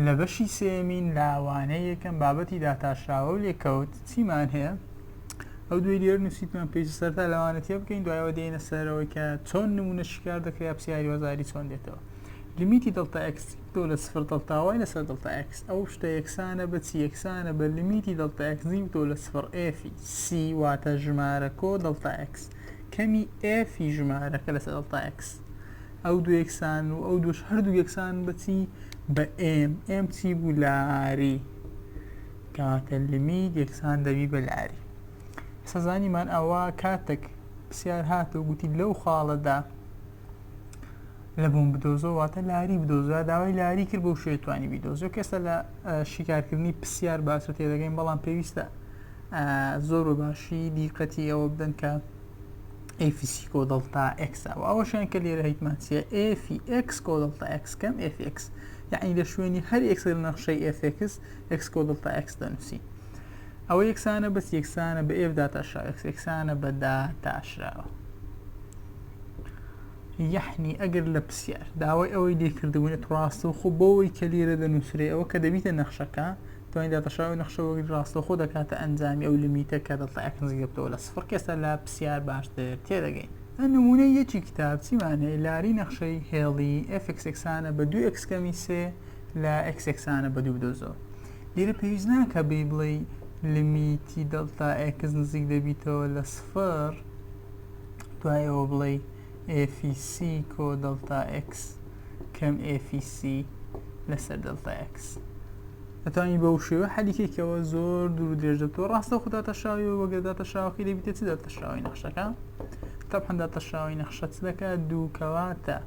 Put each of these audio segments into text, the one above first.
لە بەشی سێمین لاوانەیە یەکەم بابەتی داتاشراوە و لێکەوت چیمان هەیە ئەو دوێ لێر نووسیتمان پێی سەرتا لەوانەتە بکەین دوایەوە دێنە سەرەوەی کە چۆن نمونە شکار دەکرێت پرسیاری وەزاری چۆن دێتەوە لیمیتی دڵتا x تۆ لە سفر دڵتاوای لەسەر دڵتا x ئەو شتە یەکسانە بە چی یەکسانە بە لیمیتی دڵتا x تۆ لە سفر ئێفی c واتە ژمارە کۆ دڵتا x کەمی ئێفی ژمارەکە لەسەر دڵتا x ئەو دو یەکسان و ئەو دوش هەردوو یەکسان بە چی بە m چی بوو لاری کاتە لیمیت یەکسان دەبی بە لاری سەزانیمان ئەوە کاتێک پرسیار هاتە و گوتی لەو خاڵەدا لە بووم بدۆزۆ واتە لاری بدۆزە داوای لاری کرد بۆ شوێ توانی بیدۆزۆ کەسە لە شیکارکردنی پرسیار باشتر تێدەگەین بەڵام پێویستە زۆر و باشی دیقەتی ئەوە بدەن کە ئێفیسی کۆ دڵتا ئەکسە و ئەوەشیان کە لێرە هیتمان چیە ئێفی ئەکس کۆ دڵتا ئەکس کەم ئێفی ئەکس یعنی لە شوێنی هەر ئێکس لە نەخشەی ئێفێکس ئەکس کۆ دڵتا ئەکس دەنووسی ئەوە یەکسانە بەس یەکسانە بە ئێف داتاشراوە ئەکس یەکسانە بە داتاشراوە یحنی ئەگەر لە پرسیار داوای ئەوەی لێکردبوونێت ڕاستە و خۆ بۆەوەی کە لێرە دەنووسرێ ئەوە کە دەبیتە نەخشەکە توانین داتاشراوی نەخشەوەی ڕاستە خۆ دەکاتە ئەنجامی ئەو لیمیتە کە دڵتا ئەکس نزیکەوە لە سفر کەسە لە پرسیار باشتر تێدەگەین نمونەی یەکی کتاب چیمان هەیە لاری نەخشەی هێڵی fx یەکسانە بە 2x کەمی سێ لە x یەکسانە بە 2 بدۆزەوە لێرە پێویست ناکە بێ بڵێ لیمیتی دڵتا ئەکس نزیک دەبیتەوە لە سفر دوایەوە بڵێ AFC کۆ دڵتا x کەم AFC لەسەر دڵتا x دەتوانین بەو شێوە حەلیکێکەوە زۆر دوور و درێژ دەبێتەوە ڕاستە خۆ داتەشاوی و وەگەر داتەشاوەکەی دەبیتە چ داتەشاوی نەخشەکە تەبحەن داتەشاوی نەخشە چ دەکات دوو کەواتە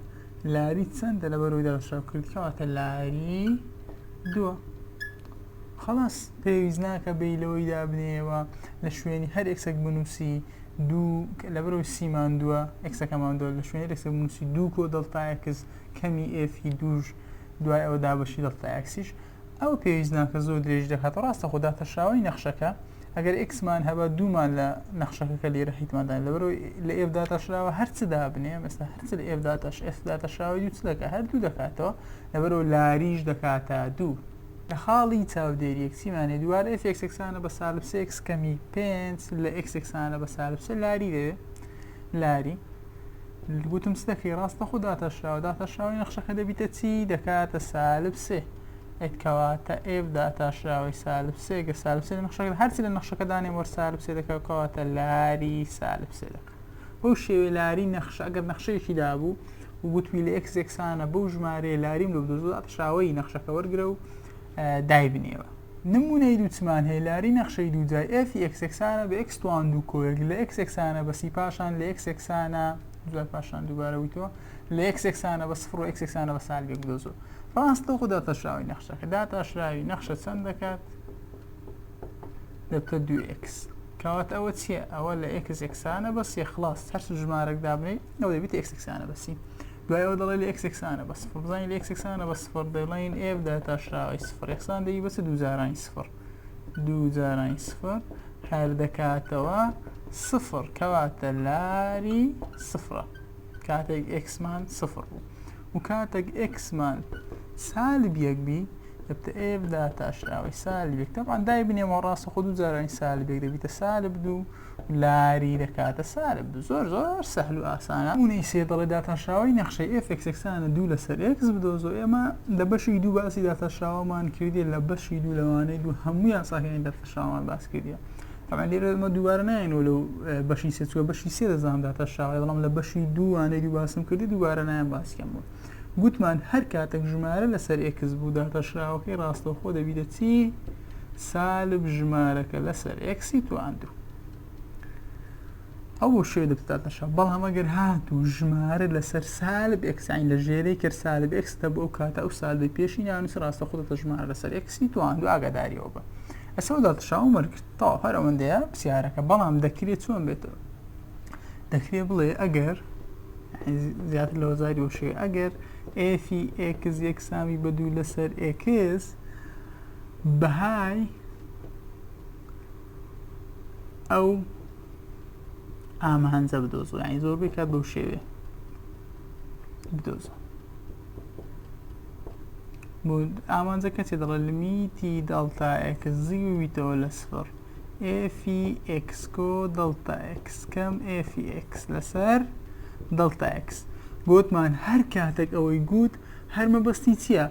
لاری چەندە لەبەرەوەی داتەشاوکرد کەواتە لاری دووە خەڵاس پێویست ناکە بەیلەوەی دابنێەوە لە شوێنی هەر ئێکسێک بنووسی دوو لەبەرەوەی سیمان دووە ئێکسەکەمان دووە لە شوێنی ئێکسێک بنووسی دوو کۆ دڵتا ئەکس کەمی ئێفی دووش دوای ئەوە دابەشی دڵتا ئەکسیش ئەو پێویست ناکە زۆر درێژ دەکات ڕاستە خۆ داتەشاوی نەخشەکە ئەگەر ئێکسمان هەبە دوومان لە نەخشەکە کە لێرە هیتماندان لەبەرەوەی لە ئێف داتەشراوە هەرچ دابنێ مەستا هەرچ لە ئێف داتەشاوی دوو چ دەکات هەردوو دەکاتەوە لەبەرەوە لاریش دەکاتە دوو لە خاڵی چاودێریەک چیمانێ دووارە f یەکسانە بە سالب 3x کەمی 5 لە x یەکسانە بە سالب 3 لاری دەوێ لاری گوتم چ دەکەی ڕاستە خۆ داتەشراوی نەخشەکە دەبیتە چی دەکاتە سالب 3 ئەیتکەواتە f داتاشراوی سالب 3 گە سالب 3 لە نەخشەکە هەرچی لە نەخشەکە دانێ وەر سالب 3 دەکەواتە لاری سالب 3 دەکات بەو شێوەیە لاری نەخشە ئەگەر نەخشەیەکی دابوو و گوتوی لە x یەکسانە بەو ژمارەیە لاریم لە بدۆزۆ داتەشراوی نەخشەکە وەرگرە و دایبنێەوە نمونەی دووچمان هەیە لاری نەخشەی دووجای f یەکسانە بە x توان دوو کۆیەک لە x یەکسانە بە سی پاشان لە x یەکسانە دوای پاشان دووبارەویتەوە لە x یەکسانە بە سفر و x یەکسانە بە سالب 1 بدۆزۆ ڕاستە خۆ داتەشراوی نەخشەکە داتاشراوی نەخشە چەند دەکات دەبتە 2x کەواتە ئەوە چییە ئەوە لە x یەکسانە بە سێ خلاص هەر ژمارەك دابنێ ئەو دەبێت x یەکسانە بە سی دوایەوە دەڵێ لە x یەکسانە بە سفر بزانین لە x یەکسانە بە سفر دەڵێن f داتاشراوی سفر یەکسان دەی بەچ دوو جارانی سفر دوو جارانی سفر هەر دەکاتەوە سفر کەواتە لاری سفرە کاتێک xمان سفر بوو و کاتێک xمان سالب 1 بی دەبتە f داتاشراوی سالب 1 طبعا دایبنێمەوە ڕاستە خۆ دوو جارانی سالب 1 دەبیتە سالب 2 لاری دەکاتە سالب 2 زۆر زۆر سەهل و ئاسانە نمونەی سێ دەڵێ داتاشراوی نەخشەی f یەکسانە 2 لەسەر x بدۆزۆ ئێمە لە بەشی دوو باسی داتاشراوەمان کردی لە بەشی دوو لەوانەی دوو هەموویان ساکەین داتاشراوەمان باس کردیە طبعا لێرە ئەمە دووبارە نایەنەوە لەو بەشی سێ چووە بەشی سێ دەزانم داتاشراوی بەڵام لە بەشی دووانەی دوو باسم کردی دووبارە نایەن باسیکەم بوو گوتمان هەر کاتێک ژمارە لەسەر ئێکس بوو داتەشراوەکەی ڕاستەوخۆ دەبیتە چی سالب ژمارەکە لەسەر ئێکسی تواندوو ئەو شوێ دەبتاتەشاو بەڵام ئەگەر هاتوو ژمارە لەسەر سالب ئێکسین لە ژێرەی کرد سالب ئێکسە بۆ ئەو کاتە ئەو سالبی پێشی ناونووس ڕاستەخۆ دەتە ژمارە لەسەر ئێکسی تواندوو ئاگاداریەوە بە ئەسەوە داتەشاو وەرگرت تاو هەر ئەوەندەیە پرسیارەکە بەڵام دەکرێت چۆن بێتەوە دەکرێت بڵێ ئەگەر زیاتر لە وەزاری وشێ ئەگەر ئێفی ئێکس یەکسامی بە دوو لەسەر ئێکس بەهای ئەو ئامانجە بدۆزۆ یعنی زۆربەی کات بەو شێوێ بدۆزە بود ئامانجە کەچێ دەڵێ لمیتی دڵتا ئێکس زیویتەوە لە سفر ئێفی ئێکس کۆ دڵتا ئێکس کەم ئێفی ئێکس لەسەر دڵتا ئێکس گوتمان هەر کاتێک ئەوەی گوت هەر مەبەستی چییە؟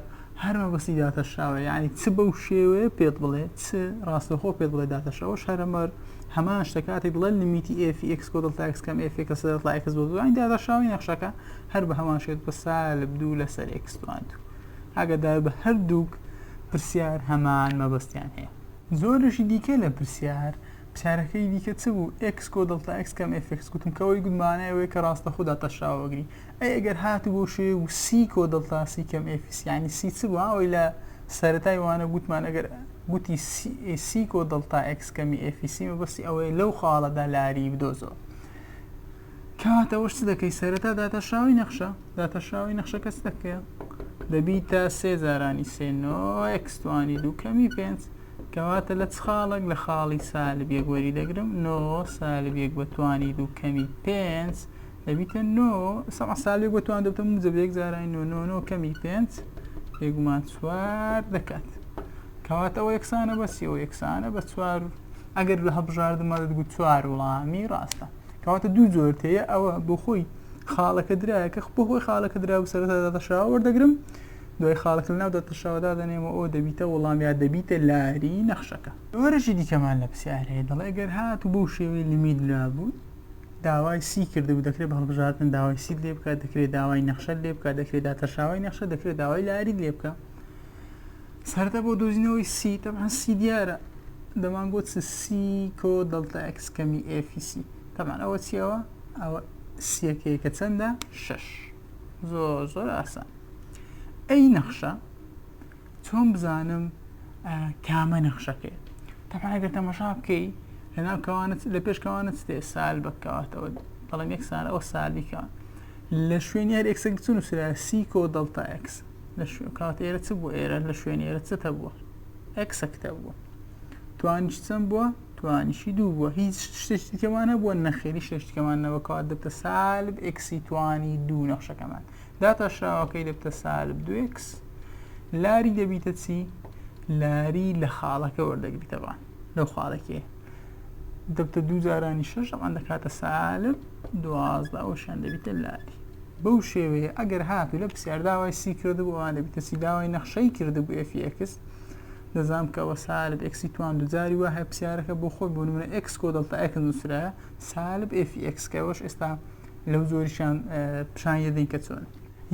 هەر مەبەستی داتە شاوە یعنی چ بەو شێوەیە پێت بڵێ چ ڕاستەخۆ پێت بڵێ داتە شەوەش هەرەمەر هەمان شتە کاتێک بڵێ لمیتی ئێفی ئێکس کۆ دڵتا ئێکس کەم ئێفی ئێکس دڵتا ئێکس بۆ دوای داتە شاوی نەخشەکە هەر بە هەمان شێت بە سالب دوو لەسەر ئێکس توان ئەگەدار بە هەردووک پرسیار هەمان مەبەستیان هەیە زۆرشی دیکە لە پرسیارەکەی دیکە چ بوو ئێکس کۆ دڵتا ئێکس کەم ئێف ئێکس گوتم کەوەی گوتمانە ئەوەیە کە ڕاستەخۆ داتە شاوەگری ئەی ئەگەر هاتو بۆ شێ و سی کۆ دڵتا سی کەم ئێفیس یعنی سی چ بوو ئەوەی لە سەرەتای وانە گوتمان ئەگەر گوتی سی کۆ دڵتا ئێکس کەمی ئێفیسی مەبەستی ئەوەیە لەو خاڵەدا لاری بدۆزەوە کەواتە ئەوەش چ دەکەی سەرەتا داتە شاوی نەخشە کەس دەکەیە دەبیتە سێ زارانی سێنۆ ئێکس توانی دوو کەمی پێنج کەواتە لە چ خاڵێک لە خاڵی سالب یەک وەری دەگرم نۆ سالب یەک بە توانی دوو کەمی پێنج دەبیتە نۆ سەما سالب بە توان دەبتە موجب یەک زارانی نۆ کەمی پێنج یەکمان چوار دەکات کەواتە ئەوە یەکسانە بەسی ئەوە یەکسانە بە چوار ئەگەر لە هەبژاردمە دەگوت چوار وڵامی ڕاستە کەواتە دوو زۆرتەیە ئەوە بۆ خۆی خاڵەکە درایەکە بۆ خۆی خاڵەکە درا و سەرەتا داتە شاوە وەردەگرم دوای خاڵەکە لەناو داتە شاوەدا دەنێمە ئەوە دەبیتە وەڵام یا دەبیتە لاری نەخشەکە وەرەشی دیکەمان لە پرسیار هەیە دەڵێ ئەگەر هاتوو بۆ شێوەی لیمیت لابوو داوای سی کردبوو دەکرێت بە هەڵبژاردن داوای سی لێ بکات دەکرێت داوای نەخشە لێ بکات دەکرێت داتە شاوای نەخشە دەکرێت داوای لاری لێ بکە سەرەتا بۆ دۆزینەوەی سی تەبعاً سی دیارە دەمانگوت سی کۆ دڵتا ئێکس کەمی ئێفی سی تەبعاً ئەوە چیەوە ئەوە سیەکەیە کە چەندە شەش زۆر ئاسان ئەی نەخشە چۆن بزانم کامە نەخشەکەیە تەبعاً ئەگەر تەماشا بکەی لەناو کەوانت لە پێش کەوانت تێ سال بکەواتەوە بەڵام یەک سال ئەوە سالی کەوان لە شوێنی هەر ئێکسێک چون وسرا سی کۆ دڵتا ئێکس لە کات ئێرە چ بوو ئێرە لە شوێنی ئێرە چتە بووە ئێکسەکتە بووە توانیش چەند بووە توانیشی دوو بووە هیچ شتێکمان نەبووە نەخێری شتێکمان نەوەکەوات دەبتە سالب ئێکسی توانی دوو نەخشەکەمان داتە شاوەکەی دەبتە سالب دو ئێکس لاری دەبیتە چی لاری لە خاڵەکە وەردەگریتەوان لەو خاڵەکێ دەبتە دوو زارانی شەش ئەمان دەکاتە سالب دوازدە ئەوەشیان دەبیتە لاری بەو شێوەیە ئەگەر هاتوو لە پرسیار داوای سی کردبوو ئەوان دەبیتە سی داوای نەخشەی کردبوو ئێفی ئێکس دەزانم کە ئەوە سالب ئێکسی توان دوجاری وە هەیە پرسیارەکە بۆ خۆی بۆ نمونە ئێکس کۆ دڵتا ئێکس نووسرایە سالب ئێفی ئێکس کە ئەوەش ئێستا لەو زۆریشان پیشان یەدەین کە چۆن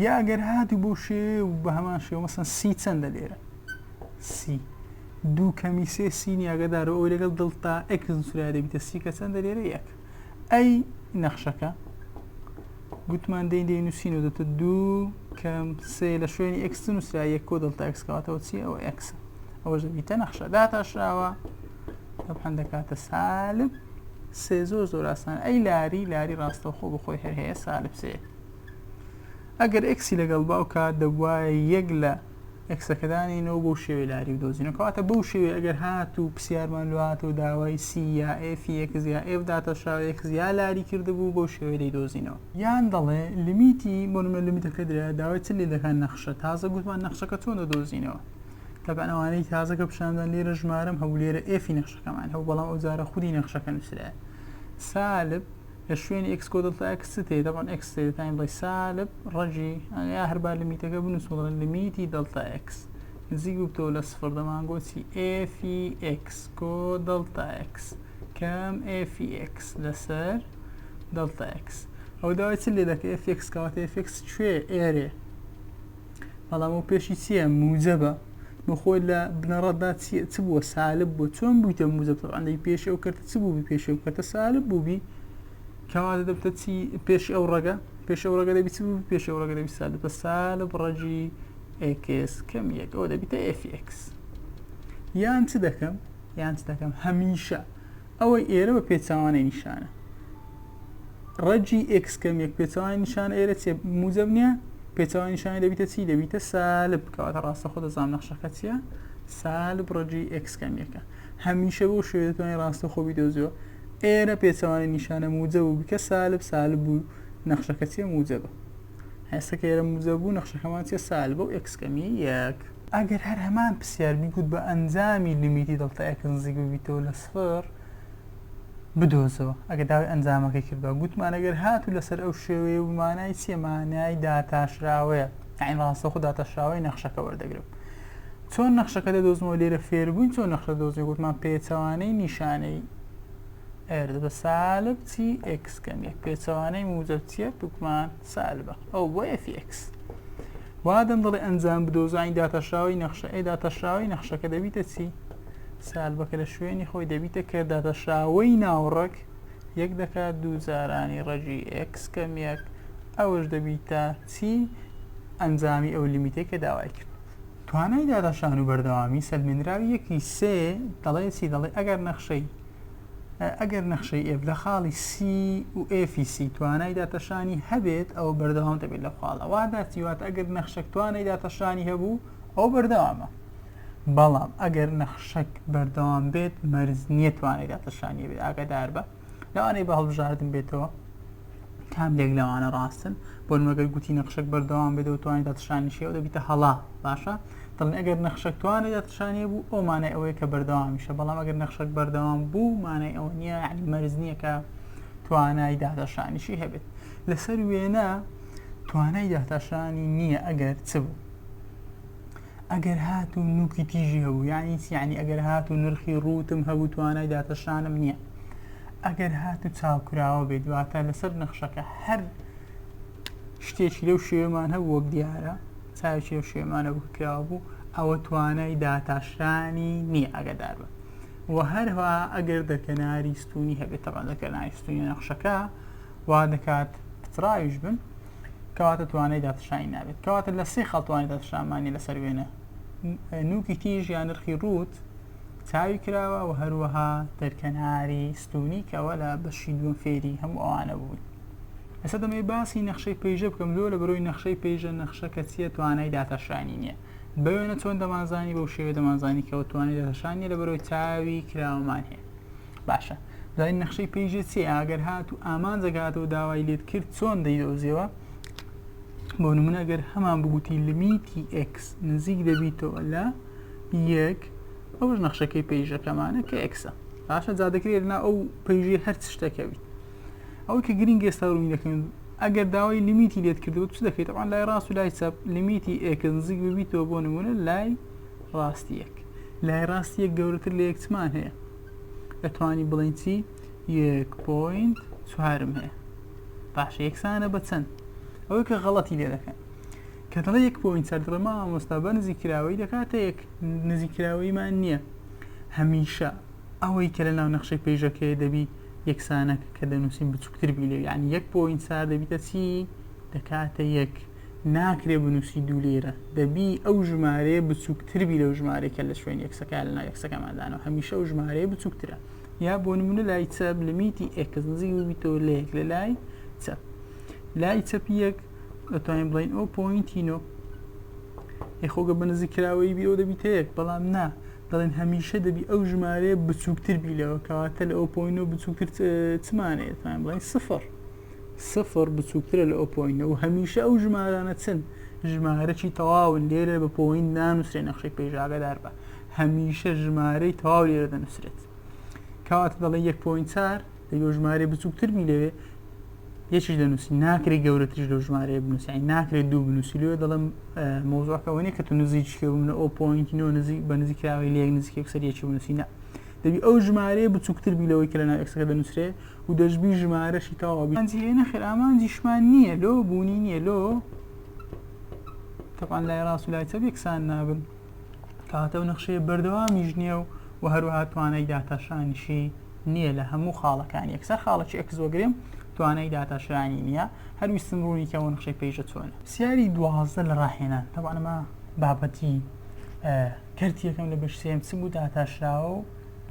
یا ئەگەر هاتوو بۆ شێو بە هەمان شێوە مەسەن سی چەندە لێرە سی دوو کەمی سێ سینی ئاگادارە ئەو لەگەڵ دڵتا ئێکس نووسرایە دەبیتە سی کە چەندە لێرە یەک ئەی نەخشەکە گوتمان دەینووسین و دەتە دوو کەم سێ لە شوێنی ئێکس نووسرا یەک کۆ دڵتا ئێکس کەواتەوە چی ئەوە ئێکسە ئەوەش دەبیتە نەخشە داتاشراوە تەبعاً دەکاتە سالب سێ زۆر ئاسان ئەی لاری ڕاستەوخۆ بخۆی هەر هەیە سالب سێ ئەگەر ئێکسی لەگەڵ باوکە دەبوایە یەک لە ئێکسەکەدانینەوە بۆ شێوەی لاری و دۆزینەوە کەواتە بەو شێوەیە ئەگەر هاتوو پرسیارمان لەواتەوە داوای سی یا ئێفی ئێکس یا ئێف داتە شاوە ئێکس یا لاری کردبوو بۆ شێوەی دەیدۆزینەوە یان دەڵێ لیمیتی بۆ نمونە لیمیتەکە درا داوای چ لێ دەکات نەخشە تازە گوتمان نەخشەکە چۆن دەدۆزینەوە تەبعاً ئەوانەی تازەکە پیشاندان لێرە ژمارەم هەبوو لێرە ئێفی نەخشەکەمان هەبوو بەڵام ئەو جارە خودی نەخشەکە نووسرایە سالب لە شوێنی ئێکس کۆ دڵتا ئێکس تێ دەبڵێن ئێکس تێ دەتانین بڵێ سالب ڕەجی یا هەربا لیمیتەکە بنووسڵێن لیمیتی دڵتا ئێکس نزیک بووتەوە لە سفر دەمانگۆچی ئێفی ئێکس کۆ دڵتا ئێکس کەم ئێفی ئێکس لەسەر دڵتا ئێکس ئەو داوای چ لێ دەکە ئێفی ئێکس کەواتە ئێفی ئێکس کوێ ئێرێ بەڵام ئەو پێشی چییە موجەبە بخۆی لە بنەڕەتدا چ بووە سالب بوو چۆن بوویتە موجب ئەندەی پێشی ئەو کردە چ بووبی پێشی ئەو کردە سالب بووبی کەواتە دەبتە چی پێش ئەو ڕەگە دەبی چ بوو پێش ئەو ڕەگە دەبی سالب بە سالب ڕەجی ئێکس کەم یەک ئەوە دەبیتە ئێفی ئێکس یان چ دەکەم هەمیشە ئەوەی ئێرە بە پێچاوانەی نیشانە ڕەجی ئێکس کەم یەک پێچاوانی نیشانە ئێرە چێ موجب نییە پێچاوانی نیشانی دەبیتە چی دەبیتە سالب کەواتە ڕاستەخۆ دەزانم نەخشەکە چییە سالب ڕەجی ئێکس کەم یەکە هەمیشە بۆ شوێ دەتوانێت ڕاستەخۆ بدۆزیەوە ئێرە پێچاوانی نیشانە موجب بوو بکە سالب بوو نەخشەکە چیە موجبە هەستەکە ئێرە موجب بوو نەخشەکەمان چیە سالب و ئێکس کەمی یەک ئەگەر هەر هەمان پرسیار بیگوت بە ئەنجامی لیمیتی دڵتە x نزیک ببیتەوە لە سفر بدۆزەوە ئەگەر داوای ئەنجامەکەی کردووە گوتمان ئەگەر هاتوو لەسەر ئەو شێوەیە و مانای چیە مانای داتاشراوەیە یعنی ڕاستەوخۆ داتاشراوەی نەخشەکە وەردەگرم چۆن نەخشەکە دەدۆزمەوە لێرە فێربووین چۆن نەخشە دۆزی گوتمان پێچەوانەی نیشانەی ئێرد بە سالب چی x کەم یەک پێچەوانەی موجب چیە بگومان سالبە ئەو بۆ f(x) وا دەم دڵێ ئەنجام بدۆزانی داتەشراوی نەخشە داتەشراوی نەخشەکە دەبیتە چی سالبەکە لە شوێنی خۆی دەبیتە کە داتەشراوەی ناوڕەک یەک دەکات دوو جارانی ڕەجی x کەم یەک ئەوەش دەبیتە چی ئەنجامی ئەو لیمیتەی کە داوای کرد توانای داتەشان و بەردەوامی سەلمێنراوی یەکی سێ دەڵێ چی دەڵێ ئەگەر نەخشەی f لە خاڵی c و f(c) توانای داتەشانی هەبێت ئەو بەردەوام دەبێت لە خاڵە وا داچیوات ئەگەر نەخشەک توانای داتەشانی هەبوو ئەو بەردەوامە بەڵام ئەگەر نەخشەک بەردەوام بێت مەرج نییە توانای داتەشانی بێت ئاگادار بە لەوانەی بە هەڵبژاردن بێتەوە کاملێک لەوانە ڕاستن بۆ نمەگەر گوتی نەخشەک بەردەوام بێت و توانای داتەشانی شێ و دەبیتە هەڵا باشە دڵێن ئەگەر نەخشەک توانای داتەشانی بوو ئەو مانای ئەوەیە کە بەردەوامیشە بەڵام ئەگەر نەخشەک بەردەوام بوو مانای ئەوە نییە یعنی مەرج نییە کە توانای داتەشانیشی هەبێت لەسەر وێنە توانای داتەشانی نییە ئەگەر چ بوو ئەگەر هاتوو نوکی تیژی هەبوو یعنی ئەگەر هاتوو نرخی ڕوتم هەبوو توانای داتەشانم نییە ئەگەر هاتوو چاوکراوە بێت واتە لەسەر نەخشەکە هەر شتێکی لەو شێوەمان هەبوو وەک دیارە چاوێکی لەو شێوەمانە بکراوە بوو ئەوە توانای داتاشرانی نییە ئاگادار بە و هەروە ئەگەر دەرکەناری ستونی هەبێت تەبان دەرکەناری ستونی نەخشەکە وا دەکات پترایش بن کەواتە توانای داتەشانی نابێت کەواتە لە سێ خەڵ توانای داتەشانمانی لەسەر وێنە نوکی تیژ یان نرخی ڕوت چاوی کراوە و هەروەها دەرکەناری ستونی کەوە لە بەشی دووەم فێری هەموو ئەوانە بوون ئێستا دەمەوێت باسی نەخشەی پێیژە بکەم لۆ لە بەرۆی نەخشەی پێیژە نەخشەکە چیە توانای داتەشانی نییە بەوێنە چۆن دەمانزانی بەو شێوە دەمانزانی کەەوە توانای داتەشانی لە بەرۆی چاوی کراوەمان هەیە باشە داین نەخشەی پێیژە چیە ئاگەر هاتوو ئامانجەگاتەوە داوای لێت کرد چۆن دەیدۆزیەوە بۆ نمونە ئەگەر هەمان بگوتی لیمیتی x نزیک دەبیتەوە لە یەک ئەوش نەخشەکەی پێیژەکەمانە کە x باشە جا دەکرێت نا ئەو پێیژەی هەر چ شتێکە بیت ئەوەی کە گرنگ ئێستا ڕووی دەکەن ئەگەر داوای لیمیتی لێت کردووە چ دەکەیت طبعاً لای ڕاست و لای چەپ لیمیتی x نزیک ببیتەوە بۆ نمونە لای ڕاستی یەک لای ڕاستی یەک گەورەتر لە یەک چمان هەیە دەتوانی بڵێن چی 1.4 هەیە باشە یەکسانە بە چەند ئەوەی کە غەڵەتی لێ دەکەن کە دەڵێ 1.4 دڵێما ئامۆستا بە نزیکراوەی دەکاتە یەک نزیکراوەیمان نییە هەمیشە ئەوەی کە لە ناو نەخشەی پێیژەکەی دەبی یەکسانەکە کە دەنووسین بچووکتر بی لێ یعنی 1.4 دەبیتە چی دەکاتە یەک ناکرێ بنووسی دوو لێرە دەبی ئەو ژمارەیە بچووکتر بی لەو ژمارەیە کە لە شوێن یەکسەکە لە ناو یەکسەکەماندانەوە هەمیشە ئەو ژمارەیە بچووکترە یا بۆ نمونە لای چەپ لیمیتی x نزیک ببیتەوە لە یەک لە لای چەپ لای چەپ یەک دەتوانین بڵین ئەو پۆینتینۆ یخۆگە بە نزیکراوەی بیەوە دەبیتە یەک بەڵام نا دەڵێن هەمیشە دەبی ئەو ژمارەیە بچووکتر بیلەوە کەواتە لە ئەو پۆینۆ بچووکتر چمانەیە دەتوانین بڵین سفر بچووکترە لە ئەو پۆینە و هەمیشە ئەو ژمارانە چەند ژمارەی تەواون لێرە بە پۆین نانووسێ نەخشەی پێیژاگەدار بە هەمیشە ژمارەی تەواو لێرە دەنووسرێت کەواتە دەڵێن 1.4 دەبی ژمارە بچووکتر بیلەوێ یەکیش دەنووسی ناکرێت گەورەتریش لەو ژمارەیە بنووسی ناکرێت دوو بنووسی لێ دەڵێم مۆزوعەکەەوەنێ کە تو نزیککە بوومە ئەو پۆینتینۆ نزیک بە نزیکراوی لە یەک نزیک یەکسەر یەکی بنووسی نا دەبی ئەو ژمارەیە بچووکتر بیلەوەی کە لە ناو یەکسەکە دەنووسرێ و دەژبی ژمارەشی تەواوی ئەمانجی هەیە نەخێر ئامانجیشمان نییە لۆ بوونی نییە لۆ طبعاً لای ڕاست و لای چەپ یەکسان نابن کەواتە ئەو نەخشەیە بەردەوامیش نییە و هەروەها توانای داتاشانیشی نییە لە هەموو خاڵەکان یەکسەر خاڵێکی x وەگرێم توانای داتاشرانی نییە هەرویستم ڕوونی کەەوە نەخشەی پێیژە چۆنە پرسیاری 12 لە ڕاهێنان طبعاً ئەمە بابەتی کەرتی یەکەم لە بەشسێم چ بوو داتاشراوە و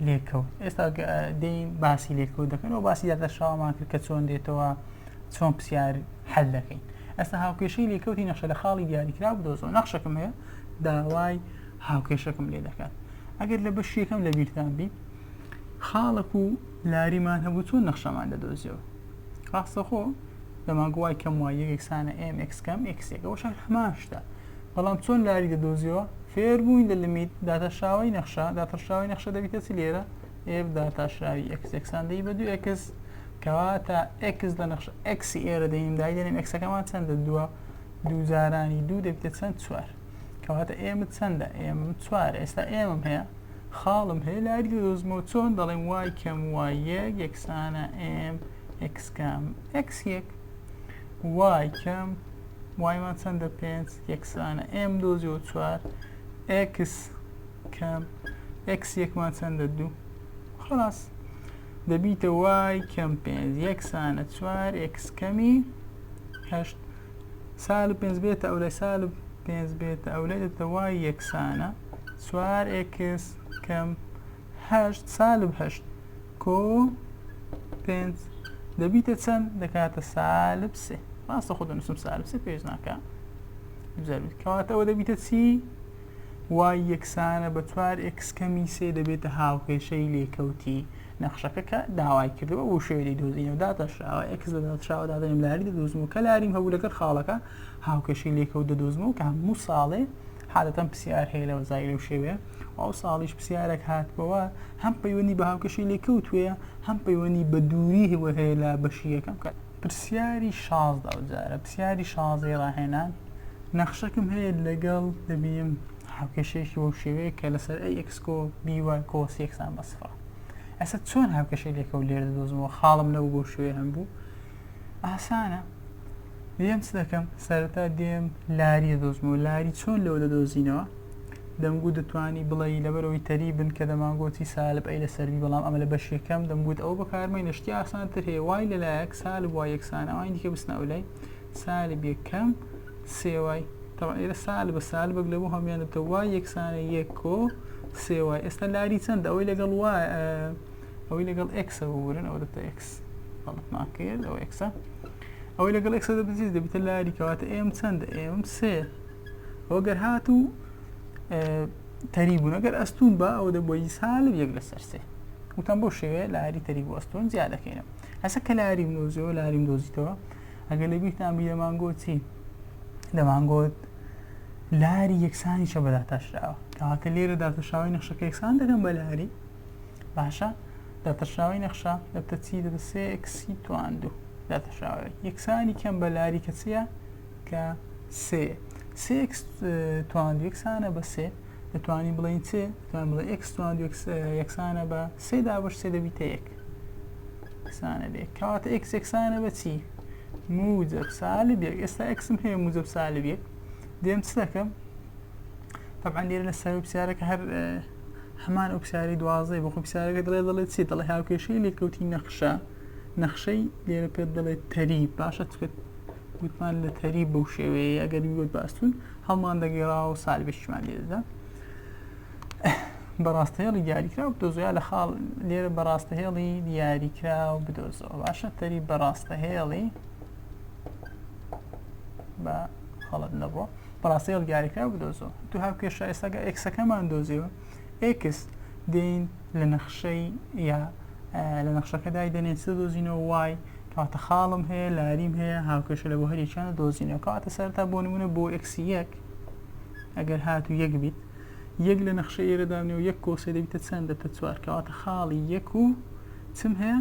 لێکەوت ئێستا دەین باسی لێکەوت دەکەن و باسی داتاشراوەمان کرد کە چۆن دێتەوە چۆن پرسیار حەل دەکەین ئێستا هاوکێشەی لێکەوتی نەخشە لە خاڵی دیاریکرا بدۆزەوە نەخشەکەم هەیە داوای هاوکێشەکەم لێ دەکات ئەگەر لە بەش یەکەم لە بیرتان بی خاڵک و لاریمان هەبوو چۆن نەخشەمان دەدۆزیەوە ڕاستەخۆ دەماگوای کەم وایە یەکسانە m x کەم x یەکەوە شار هەمان شتە بەڵام چۆن لاری دەدۆزیەوە فێر بووین لە لیمیت داتەشاوی نەخشە داتەشاوی نەخشە دەبیتە چ لێرە f داتاشاوی x یەکسان دەی بە 2x کەواتە x لە نەخشە x ئێرە دەین دای دەنێم xەکەمان چەندە دووە دووزارانی دوو دەبیتە چەند چوار کەواتە ئێمە چەندە ئێمە چوارە ئێستا ئێمەم هەیە خاڵم هەیە لاری دەدۆزمەوە چۆن دەڵێم وای کەم وای یەک یەکسانە m x کەم x یەک وای کەم وایمان چەندە پێنج یەکسانە m دۆزیەوە چوار x کەم x یەکمان چەندە دوو خلاص دەبیتە وای کەم پێنج یەکسانە چوار x کەمی هەشت سالب پێنج بێتە ئەو لای سالب پێنج بێتە ئەو لای دەبێتە وای یەکسانە چوار x کەم هەشت سالب هەشت کۆ پێنج دەبیتە چەند دەکاتە سالب سێ ڕاستە خۆ دەنووسم سالب سێ پێش ناکە کەواتە ئەوە دەبیتە چی وای یەکسانە بە چوار x کەمی سێ دەبێتە هاوکێشەی لێکەوتی نەخشەکە کە داوای کردەوە بۆ شێوەی دەیدۆزینەوە داتەشاوە x دەداتشاوە دادەنێم لاری دەدۆزمەوە کە لاریم هەبوو لەگەڵ خاڵەکە هاوکێشەی لێکەوت دەدۆزمەوە کە هەموو ساڵێ حالەتەن پرسیار هەیە لەوە زای لەو شێوەیە ئەو ساڵیش پرسیارێک هاتبەوە هەم پەیوەندی بە هاوکێشەی لێکەوتوەیە هەم پەیوەندی بە دووری هەوە هەیە لە بەشی یەکەم کە پرسیاری 16 ئەوجارە پرسیاری 16 ڕاهێنان نەخشەکەم هەیە لەگەڵ دەبیم هاوکێشەیەکی بۆ شێوەیە کە لەسەر x کۆ by کۆس یەکسان بە سفر ئەستا چۆن هاوکێشەی لێکەوت لێرە دەدۆزمەوە خاڵم نەبوو بۆ شوێ هەم بوو ئاسانە دێم چ دەکەم سەرەتا دێم لاری دەدۆزمەوە لاری چۆن لەوە دەدۆزینەوە دەمگوت دەتوانی بڵێ لەبەرەوەی تەری بن کە دەمانگۆتی سالب ئەی لەسەروی بەڵام ئەمە لە بەش یەکەم دەمگوت ئەوە بەکارمەی نەشتی ئاسانتر هەیە وای لەلایەک سالب وای یەکسانە ئەوانی دیکە بستنە ئەو لای سالب یەکەم سێ وای طبعا ئێرە سالب بە سالبەک لەبوو هەمیان دەبێتە وای یەکسانە یەک کۆ سێ وای ئێستا لاری چەندە ئەوەی لەگەڵ وای ئەوەی لەگەڵ x بورن ئەوە دەبێتە x غەڵەت ناکرد ئەوە x ئەوەی لەگەڵ x دەبێتە لاری کەواتە ئێم چەندە ئێم سێ ئەوە گەر هاتوو تەری بوون ئەگەر ئەستون بە ئەو دەبووی سالب یەک لەسەر سێ وتان بۆ شێوەیە لاری تەری بۆ ئەستۆن زیاد دەکەینەوە هەستا کە لاریم دۆزیەوە لاریم دۆزیتەوە ئەگەر لە بیرتان بی دەمانگۆت چی دەمانگۆت لاری یەکسانی چە بەداتاشراوە کەواتە لێرە داتەشاوی نەخشەکە یەکسان دەکەم بە لاری باشە داتەشاوی نەخشە دەبتە چی دەبێت سێ ئەکسی توان دوو داتەشاوی یەکسانی کەم بە لاری کە چییە کە سێ سێ ئەکس توان دوو یەکسانە بە سێ دەتوانین بڵین چێ دەتوانین بڵێ ئەکس توان دوو یەکسانە بە سێ دابەش سێ دەبیتە یەک یەکسانە بە یەک کەواتە ئەکس یەکسانە بە چی موجب سالب یەک ئێستا ئەکسم هەیە موجب سالب یەک دێم چ دەکەم طبعا لێرە لە سەر پرسیارەکە هەر هەمان ئەو پرسیارەی دوازدەی بۆ خۆ پرسیارەکە دەڵێت چی دەڵێ هاوکێشەی لێکەوتی نەخشەی لێرە پێت دەڵێت تەریب باشە چکت گوتمان لە تەریب بەو شێوەیە ئەگەر بیگوت باستون هەڵمان دەگێڕاوە و سالبێکیشمان لێ دەدا بەڕاستەهێڵی دیاریکرا و بدۆزۆ یا لە خاڵ لێرە بەڕاستەهێڵی دیاریکرا و بدۆزەوە باشە تەریب بەڕاستەهێڵی بە خەڵەت نەبووە بەڕاستەهێڵ دیاریکرا و بدۆزەوە تو هاوکێشە ئێستاگە ئێکسەکەمان دۆزیەوە ئێکس دێین لە نەخشەی یا لە نەخشەکەدای دەنێن چ دۆزینەوە وای کەواتە خاڵم هەیە لاریم هەیە هاوکێشە لە بۆ هەریەکیانە دۆزینەوە کەواتە سەرتا بۆ نمونە بۆ ئەکسی یەک ئەگەر هاتوو یەک بیت یەک لە نەخشە ئێرە دامنێ و یەک کۆسێ دەبیتە چەند دەبێتە چوار کەواتە خاڵی یەک و چم هەیە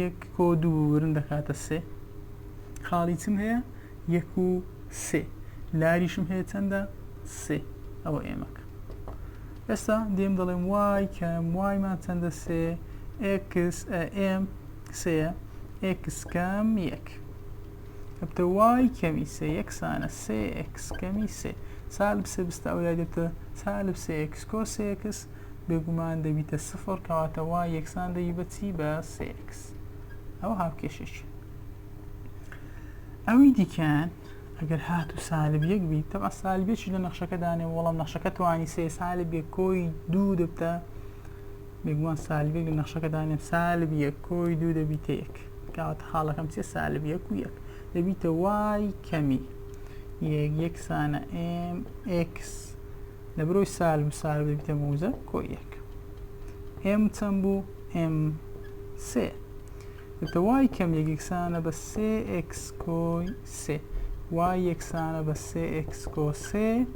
یەک کۆ دوو ورن دەکاتە سێ خاڵی چم هەیە یەک و سێ لاریشم هەیە چەندە سێ ئەوە ئێمەکە ئێستا دێم دەڵێم وای کەم وایمان چەندە سێ ئێکس ئێم سێە ئێکس کەم یەک دەبتە وای کەمی سێ یەکسانە سێ ئێکس کەمی سێ سالب سێ بستە ئەو لای دەبتە سالب سێ ئێکس کۆ سێ ئێکس بێگومان دەبیتە سفر کەواتە وای یەکسان دەی بە چی بە سێ ئێکس ئەوە هاوکێشێکی ئەوی دیکەن ئەگەر هاتوو سالب یەک بیت تەبع سالبێکی لە نەخشەکە دانێ وەڵام نەخشەکە توانی سێ سالب یەک کۆی دوو دەبتە بێگومان سالبێک لە نەخشەکە دانێم سالب یەک کۆی دوو دەبیتە یەک کەواتە حاڵەکەم چیە سالب یەک و یەک دەبیتە وای کەمی یەک یەکسانە ئێم ئێکس لە بەرۆی سالب و سالب دەبیتە موزە کۆ یەک ئێم چەند بوو ئێم سێ دەبتە وای کەم یەک یەکسانە بە سێ ئێکس کۆی سێ y یەکسانە بە 3x کۆ 3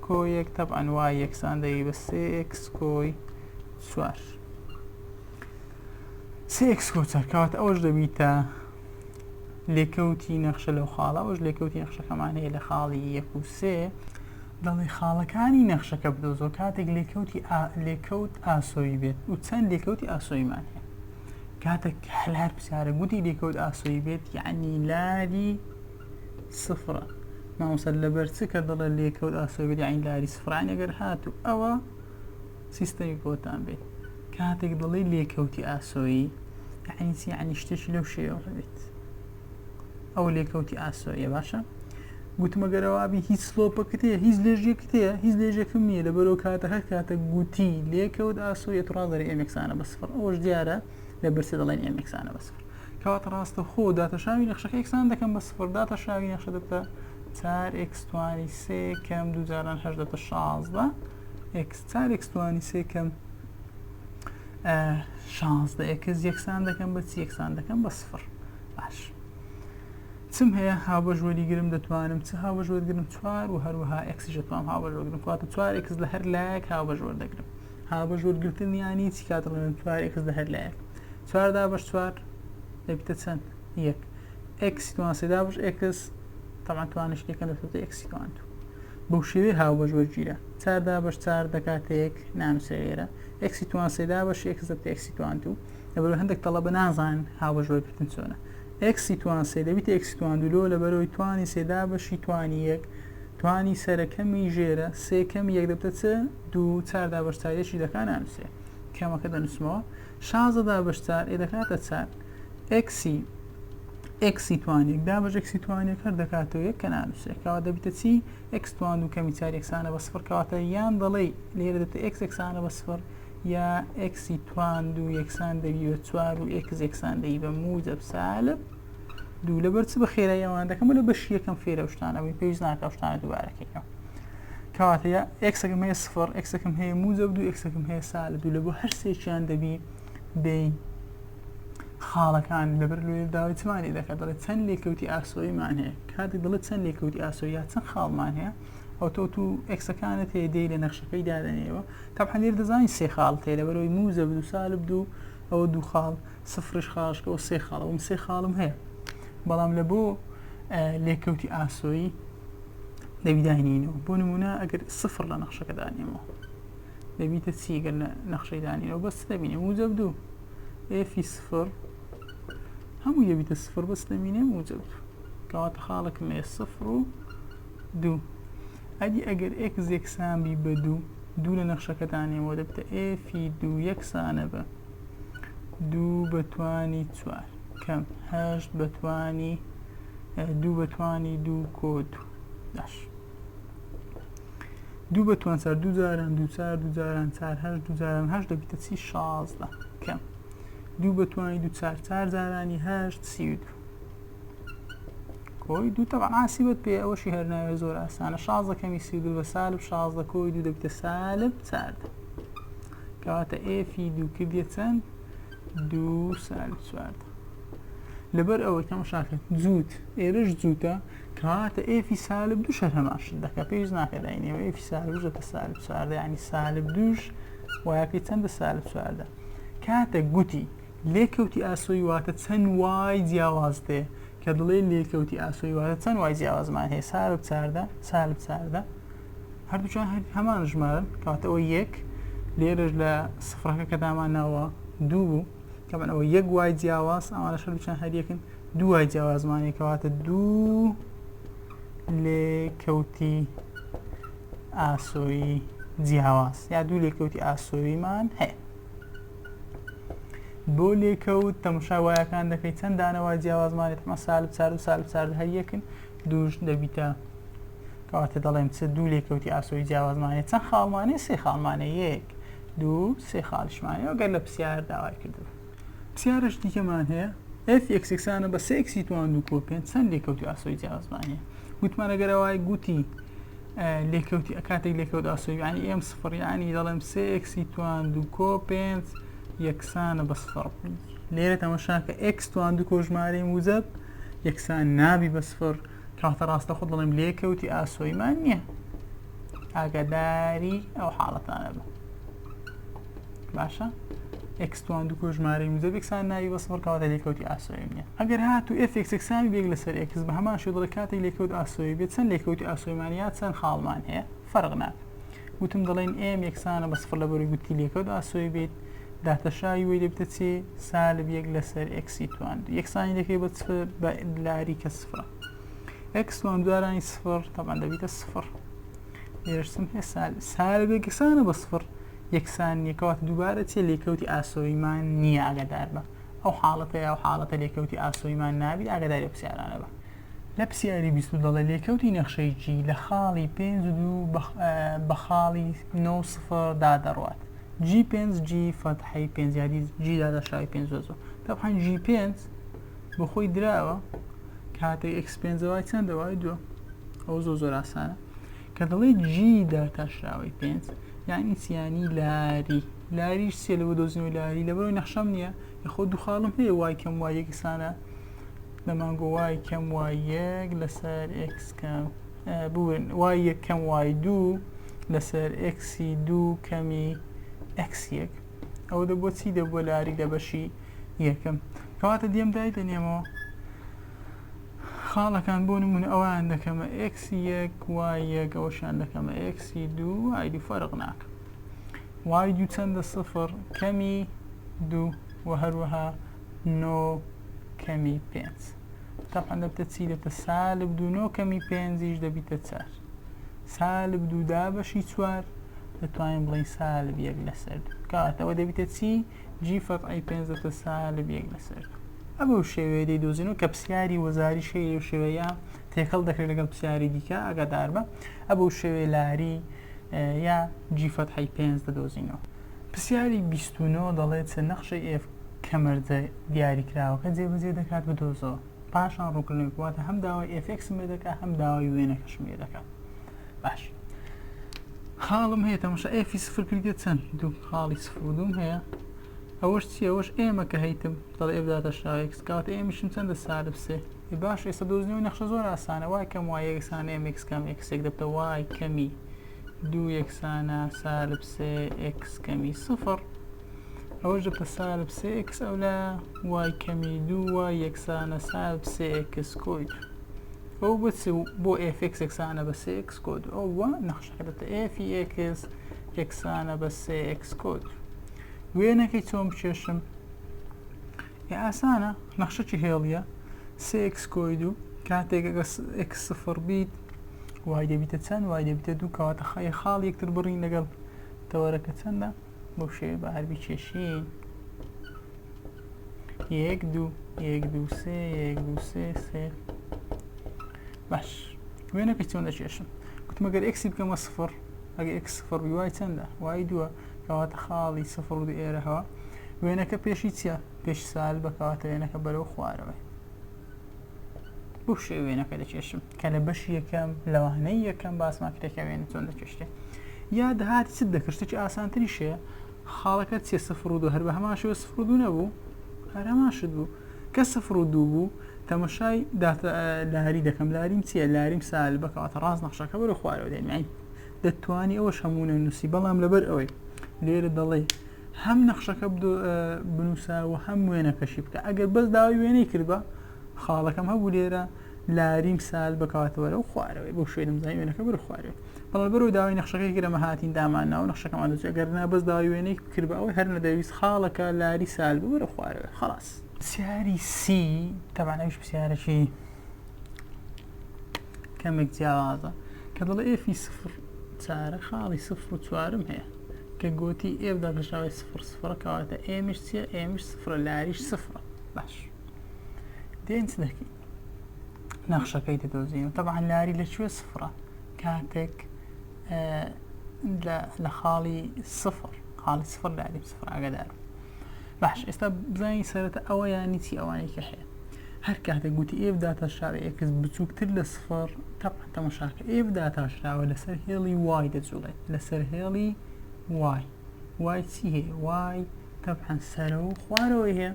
کۆ 1 طبعا y یەکسان دەبی بە 3x کۆی 4 3x کۆ 4 کەواتە ئەوەش دەبیتە لێکەوتی نەخشە لەو خاڵە ئەوەش لێکەوتی نەخشەکەمان هەیە لە خاڵی 1 و 3 دەڵێ خاڵەکانی نەخشەکە بدۆزەوە کاتێک لێکەوت ئاسۆیی بێت و چەند لێکەوتی ئاسۆیمان هەیە کاتێک هەلار پرسیارە گوتی لێکەوت ئاسۆیی بێت یعنی لاری سفرە مامۆستا لەبەر چ کە دەڵێ لێکەوت ئاسۆیی بێت یعنی لاری سفران ئەگەر هاتوو ئەوە سیستەمی بۆتان بێت کاتێک دەڵێ لێکەوتی ئاسۆیی یعنی چی یعنی شتێکی لەو شێوە بێت ئەو لێکەوتی ئاسۆیە باشە گوتمەگەرەوابی هیچ سلۆپەکەت هەیە هیچ لێژێکت هەیە هیچ لێژێکم نییە لەبەرەوە کاتەکە کاتە گوتی لێکەوت ئاسۆیە ڕادەری ئەمێکسانە بە سفر ئەوەش دیارە لە برسێ دەڵێن ئەمێکسانە بە سفر کەواتە ڕاستە خۆ داتەشاوی نەخشەکە یەکسان دەکەم بە سفر داتەشاوی نەخشە دەبتە 4x توانی 3 کەم 2 8 دەبتە 16 x 4x توانی 3 کەم 16 x یەکسان دەکەم بە چی یەکسان دەکەم بە سفر باش چم هەیە هاوبەشوەریگرم دەتوانم چ هاوبەشوەرگرم 4 و هەروەها ئەکسیش دەتوانم هاوبەشوەرگرم کەواتە 4x لە هەر لایەک هاوبەشوەردەگرم هاوبەشوەرگرتن یانی چی کاتە دەڵێن 4x لە هەر لایەک 4 دابەش 4 دەبیتە چەند 1 x توان 3 دابەش x طبعا توانش یەکەم دەبێتە x توان 2 بەو شێوەیە هاوبەشوەرگیرە 4 دابەش 4 دەکاتە 1 نامسەوێرە x توان 3 دابەش x دەبێتە x توان 2 لەبەرەوە هەندێک تەڵەبە نازانن هاوبەشوەرگرتن چۆنە x توان 3 دەبێتە x توان 2 لەبەرەوەی توانی 3 دابەشی توانی 1 توانی سەرەکەمی ژێرە 3 کەمی 1 دەبێتە چ 2 4 دابەش 4 یەکی دەکا نانووسێ کەمەکە دەنووسمەوە 16 دابەش 4 دەکاتە 4 x توانی 1 دابەش x توانی 1 هەر دەکاتەوە 1 کە نانووسێ کەوا دەبێتە چی x توان 2 کەمی 4 یەکسانە بە سفر کەواتە یان دەڵێ لێرە دەبێتە x یەکسانە بە سفر یا x توان 2 یەکسان دەبی بە 4 و x یەکسان دەبی بە موجب سالب 2 لەبەر چ بە خێرایی ئەوان دەکەم لە بەشی یەکەم فێرە شتانە بووین پێویست ناکە شتانە دووبارەکەیەوە کەواتە یا x-ەکەم هەیە سفر x-ەکەم هەیە موجب 2 x-ەکەم هەیە سالب 2 لەبۆ هەر سێکیان دەبی بین خاڵەکان لەبەر لێ داوای چمانی دەکات دەڵێت چەند لێکەوتی ئاسۆیمان هەیە کاتێک دەڵێت چەند لێکەوتی ئاسۆی یا چەند خاڵمان هەیە ئەو تۆ تو x-ەکانت هەیە دەی لە نەخشەکەی دادەنێەوە تاپحان لێر دەزانی سێ خاڵ هەیە لەبەرەوەی موجب 2 سالب 2 ئەوە دوو خاڵ سفرش خاڵشکە و سێ خاڵ ئەوم سێ خاڵم هەیە بەڵام لە بۆ لێکەوتی ئاسۆیی دەبیداینینەوە بۆ نمونە ئەگەر سفر لە نەخشەکە دانێمەوە دەبیتە چی گەر نەخشەی دانینەوە بەس دەبینێ موجب 2 ئێفی سفر هەموو دەبیتە سفر بەس دەبینێ موجب 2 کەواتە خاڵێکم هەیە سفر و 2 ئەدی ئەگەر x یەکسان بی بە 2 لە نەخشەکە دانێمەوە دەبتە ئێفی 2 یەکسانە بە 2 بەتوانی 4 کەم 8 بەتوانی 2 بەتوانی 2 کۆ 2 داش 2 بەتوان 4 2 جاران 2 4 2 جاران 4 8 2 جاران 8 دەبیتە چی 16 کەم 2 بەتوانی 2 4 4 جارانی 8 32 کۆی 2 طبعا عاسیبەت پێ ئەوەشی هەر ناوێ زۆر ئاسانە 16 کەمی 32 بە سالب 16 کۆی 2 دەبیتە سالب 4 کەواتە ئێفی 2 کردیە چەند 2 سالب 4 لەبەر ئەوەی تەماشاکە جووت ئێرەش جووتە کەواتە ئێفی سالب 2 شەر هەماشت دەکە پێویست ناکە داینەوە ئێفی سالب 2 دەبتە سالب 4 یعنی سالب 2 وایەکەی چەندە سالب 4 کاتە گوتی لێکەوتی ئاسۆی واتە چەند وای جیاواز دێ کە دڵێ لێکەوتی ئاسۆی واتە چەند وای جیاوازمان هەیە سالب 4 سالب 4 هەردووچیان هەمان ژمارن کەواتە ئەوە 1 لێرەش لە سفرەکە کە داماناوە 2 بوو کەمن ئەوە 1 وای جیاواز ئەوانە هەردووچیان هەریەکن 2 وای جیاوازمانی کەواتە 2 لێکەوتی ئاسۆی جیاواز یا 2 لێکەوتی ئاسۆیمان هەیە بۆ لێکەوت تەماشا وایەکان دەکەی چەند دانەوای جیاوازمانێت ئەمە سالب 4 و سالب 4 هەریەکن دووش دەبیتە کەواتە دەڵێم چ 2 لێکەوتی ئاسۆی جیاوازمانێت چەند خاڵمانێ سێ خاڵمانێ 1 2 3 خاڵشمانێ ئەگەر لە پرسیار داوای کردو پرسیارش دیکەمان هەیە f x یەکسانە بە 3 x توان 2 کۆ 5 چەند لێکەوتی ئاسۆی جیاوازمانێ گوتمان ئەگەرەوای گوتی لێکەوتی کاتێک لێکەوت ئاسۆی یعنی ئێم سفر یعنی دەڵێم 3 x توان 2 کۆ 5 یەکسانە بە سفر لێرە تەماشاکە x توان 2 کۆ ژمارەی موجب یەکسان نابی بە سفر کەواتە ڕاستەخۆ دەڵێم لێکەوتی ئاسۆیمان نییە ئاگاداری ئەو حاڵەتانە بە باشە ئەکستوان دوو کۆژمارەی موزەب یەکسان ناوی بە سفر کەواتە لێکەوتی ئاسۆی نییە ئەگەر هاتوو ئێفێکس یەکسانی بێک لەسەر ئێکس بە هەمان شێوە دەڵێ کاتێک لێکەوت ئاسۆی بێت چەند لێکەوتی ئاسۆیمانیا چەند خاڵمان هەیە فەرق ناکات وتم دەڵێن ئێم یەکسانە بە سفر لەبەرەوەی گوتی لێکەوت ئاسۆی بێت داتەشایی وەی دەبێتە چێ سالب یەک لەسەر ئێکسی توان یەکسانی دەکەی بە لاری کە سفرە ئێکس توان دوارانی سفر تەبعاً دەبێتە سفر لێرەشتم هەیە سالب یەکسانە بە سفر یەکسان یەکەواتە دووبارە چێ لێکەوتی ئاسۆیمان نییە ئاگادار بە ئەو حاڵەتەیە ئەو حاڵەتە لێکەوتی ئاسۆیمان نابێت ئاگاداری پرسیارانە بە لە پرسیاری 20 دەڵێ لێکەوتی نەخشەی جی لە خاڵی 5 و 2 بە خاڵی 9 سفر دادەڕوات جی 5 جی فەتحەی 5 یادی جی دادەشای 5 زۆ تەبعاً جی 5 بۆ خۆی دراوە کاتێک ئێکس 5 وای چەندە وای 2 ئەو زۆر ئاسانە کە دەڵێ جی داتاشراوی 5 یعنی چیانی لاریش سێ لەوە دۆزینەوە لاری لەبەرەوەی نەخشەم نییە یخۆ دوو خاڵم هەیە وای کەم وای یەکسانە دەمانگۆ وای کەم وای یەک لەسەر ئێکس کەم بوون وای یەک کەم وای 2 لەسەر ئێکسی 2 کەمی ئێکس یەک ئەوە دەبووە چی دەبووە لاری لە بەشی یەکەم کەواتە دێم دای دەنێمەوە خاڵەکان بۆ نمونە ئەوان دەکەمە ئێکسی یەک وای یەک ئەوەشان دەکەمە ئێکسی 2 وای 2 فەرق ناکە وای 2 چەندە سفر کەمی 2 و هەروەها 9 کەمی 5 تەبعاً دەبتە چی دەبتە سالب 2 9 کەمی 5 دەبیتە 4 سالب 2 دابەشی 4 دەتوانین بڵین سالب 1 لەسەر 2 کاتەوە دەبیتە چی جی فەتحەی 5 دەبتە سالب 1 لەسەر 2 ئەمە شێوەیە دەیدۆزینەوە کە پرسیاری وەزاری شەیە و شێوەیە تێکەڵ دەکرێت لەگەڵ پرسیاری دیکە ئاگادار بە ئەبەو شێوەیە لاری یا جی فەتحەی 5 دەدۆزینەوە پرسیاری 29 دەڵێت چە نەخشەی ئێف کەمەرجە دیاریکراوەکە جێبەجێ دەکات بدۆزەوە پاشان ڕوونکردنەوەی واتە هەم داوای ئێفێکسم لێ دەکات هەم داوای وێنەکەشم لێ دەکات باش خاڵم هەیە تەماشا ئێفی سفر کردێت چەند دوو خاڵی سفر و دووم هەیە ئەوەش چیە ئەوەش ئێمە کە هەیتم دەڵێ ئێف داتەشاوێکس کەواتە ئێمیشم چەندە سالب 3 باش ئێستا دۆزنەوەی نەخشە زۆر ئاسانە وای کەم وای یەکسانە ئێم ئێکس کەم ئێکسێک دەبتە وای کەمی 2 یەکسانە سالب 3 ئێکس کەمی 0 ئەوەش دەبتە سالب 3 ئێکس ئەولا وای کەمی 2 وای یەکسانە سالب 3 ئێکس کۆی ئەو بۆ ئێفێکس یەکسانە بە 3 ئێکس کۆ 2 ئەوە نەخشەکە دەبتە ئێفی ئێکس یەکسانە بە 3 ئێکس کۆ 2 وێنەکەی چۆن بچێشم ئاسانە نەخشەی هێڵیە 3 ئێکس کۆی 2 کاتێک ئێکس سفر بیت وای دەبیتە چەند وای دەبیتە 2 کەواتە خاڵ یەکتر بڕین لەگەڵ تەوەرەکە چەندە بۆ شێوەیە بە هەربی کێشین 1 2 1 2 3 1 2 3 3 باش وێنەکەی چۆن دەچێشم گوتم ئەگەر ئێکسی بکەمە سفر ئەگەر ئێکس سفر بی وای چەندە وای 2 کەواتە خاڵی سفر و 2 ئێرەهەوە وێنەکە پێشی چییە پێشی سالبە کەواتە وێنەکە بەرەو خوارەوەی بۆ شێ وێنەکە دەچێشم کە لە بەشی یەکەم لەوانەی یەکەم باسمان کرێکە وێنە چۆن دەچێشتێ یا دەهاتی چ دەکرد شتێکی ئاسانتریشەیە خاڵەکە چێ سفر و 2 هەر بە هەمان شێوە سفر و 2 نەبوو هەر هەمان شت بوو کە سفر و 2 بوو تەماشای لاری دەکەم لاریم چییە لاریم سالبە کەواتە ڕاست نەخشەکە بەرەو خوارەوە دێنین دەتوانی ئەوەش هەموو نووسی بەڵام لەبەر ئەوەی لێرە دەڵێ هەم نەخشەکە بنووساوە هەم وێنەکەشی بکە ئەگەر بەس داوای وێنەی کردبە خاڵەکەم هەبوو لێرە لاریم سالبە کەواتەوە خوارەوەی بۆ شوێ دەمزانی وێنەکە بەرەو خوارەوەی بەڵام بەرەو داوای نەخشەکەی گرەمە هاتین دامانناوە نەخشەکەمان دەچێت ئەگەر نا بەس داوای وێنەی کردبە ئەوەی هەر نەدەویست خاڵەکە لاری سالبە بەرەو خوارەوەی خەڵاس پرسیاری سی تەبعاً ئەویش پرسیارێکی کەمێک جیاوازە کە دەڵێ ئێفی سفر چارە خاڵی سفر و چوارم هەیە کە گوتی ئێف داگەشاوی سفر سفرە کەواتە ئێمیش چییە ئێمیش سفرە لاریش سفرە باش دێن چ دەکەین نەخشەکەی دەدۆزین تەبعاً لاری لەکوێ سفرە کاتێک لە خاڵی سفر لاریم سفر ئاگادار باش ئێستا بزانین سەرەتا ئەوە یانی چی ئەوانەی کە هەیە هەر کاتێک گوتی ئێف داتاشراوە ئێکس بچووکتر لە سفر تەبعاً تەماشاکە ئێف داتاشراوە لەسەر هێڵی وای دەجوڵێت لەسەر هێڵی وای چی هەیە وای تەبعاً سەرەوە و خوارەوەی هەیە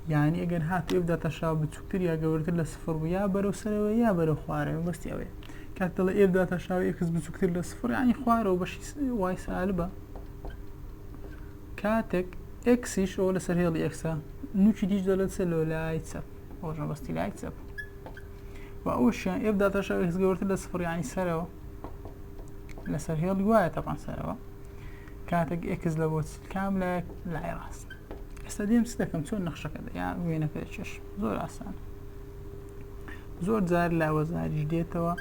يعني ئەگەر هات ئێف داتە شاو بچووکتر یا گەورەتر لە سفر بوو یا بەرەو سەرەوە یا بەرەو خوارەوە بەستی ئەوەیە کات دەڵێ ئێف داتە شاو ئێکس بچووکتر لە سفر یعنی خوارەوە بەشی وای سالبە کاتێک ئێکسیش ئەوە لەسەر هێڵی ئێکسە نوچی دیش دەڵێت سەر لە لای چەپ ئەوژە بەستی لای چەپ و ئەوشیان ئێف داتە شاو ئێکس گەورەتر لە سفر یعنی سەرەوە لەسەر هێڵی وایە تەپان سەرەوە کاتێک ئێکس لە بۆ کام لای ڕاست ئێستا دێم چ دەکەم چۆن نەخشەکە یان وێنەکە چێش زۆر ئاسان زۆر جار لاوەزاریش دێتەوە